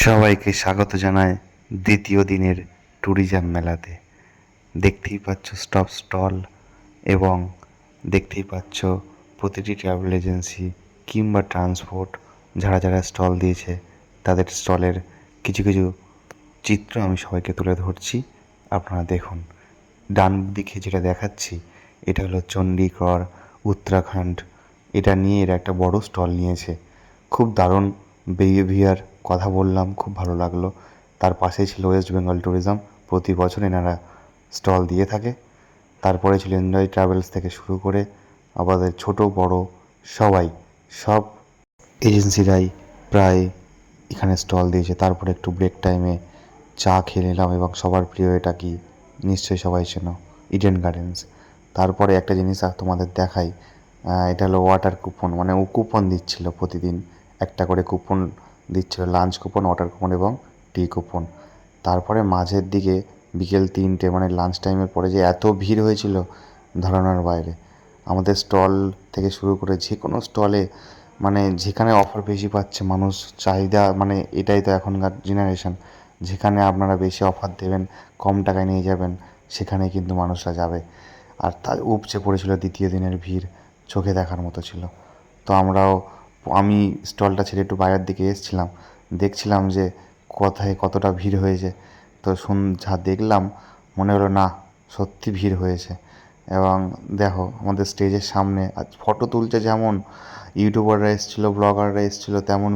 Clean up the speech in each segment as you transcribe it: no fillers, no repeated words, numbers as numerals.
সবাইকে স্বাগত জানাই দ্বিতীয় দিনের ট্যুরিজম মেলাতে। দেখতেই পাচ্ছ স্টল এবং দেখতেই পাচ্ছ প্রতিটি ট্রাভেল এজেন্সি কিংবা ট্রান্সপোর্ট যারা যারা স্টল দিয়েছে তাদের স্টলের কিছু কিছু চিত্র আমি সবাইকে তুলে ধরছি। আপনারা দেখুন, ডান দিকে যেটা দেখাচ্ছি এটা হলো চণ্ডীগড়, উত্তরাখণ্ড। এটা নিয়ে এরা একটা বড় স্টল নিয়েছে। খুব দারুণ বিহেভিয়ার, কথা বললাম, খুব ভালো লাগলো। তার পাশেই ছিল ওয়েস্ট বেঙ্গল ট্যুরিজম, প্রতি বছর এনারা স্টল দিয়ে থাকে। তারপরে ছিল এনজয় ট্রাভেলস থেকে শুরু করে আমাদের ছোট বড় সব এজেন্সিরাই প্রায় এখানে স্টল দিয়েছে। তারপরে একটু ব্রেক টাইমে চা খেয়ে নিলাম এবং সবার প্রিয় এটা কি নিশ্চয়ই সবাই চেনো, ইডেন গার্ডেন্স। তারপরে একটা জিনিস তোমাদের দেখাই, এটা হলো ওয়াটার কুপন, মানে ও কুপন দিচ্ছিল প্রতিদিন একটা করে কুপন দিচ্ছিল, লাঞ্চ কুপন, ওয়াটার কুপন এবং টি কুপন। তারপরে মাঝের দিকে বিকেল 3টে মানে লাঞ্চ টাইমের পরে যে এত ভিড় হয়েছিল ধারণার বাইরে। আমাদের স্টল থেকে শুরু করে যে কোনো স্টলে মানে যেখানে অফার বেশি পাচ্ছে মানুষ, চাহিদা মানে এটাই তো এখনকার জেনারেশন, যেখানে আপনারা বেশি অফার দেবেন, কম টাকায় নিয়ে যাবেন, সেখানে কিন্তু মানুষরা যাবে। আর তার উপচে পড়েছিল দ্বিতীয় দিনের ভিড়, চোখে দেখার মতো ছিল। তো আমি স্টলটা ছেড়ে একটু বাইরের দিকে এসেছিলাম, দেখছিলাম যে কোথায় কতটা ভিড় হয়েছে। তো যা দেখলাম মনে হলো না, সত্যি ভিড় হয়েছে। এবং দেখো আমাদের স্টেজের সামনে আজ ফটো তুলছে, যেমন ইউটিউবাররা এসেছিলো, ব্লগাররা এসেছিলো, তেমন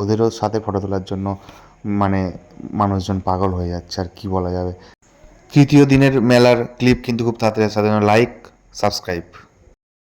ওদেরও সাথে ফটো তোলার জন্য মানে মানুষজন পাগল হয়ে যাচ্ছে। আর কি বলা যাবে। তৃতীয় দিনের মেলার ক্লিপ কিন্তু খুব তাড়াতাড়ি, লাইক সাবস্ক্রাইব।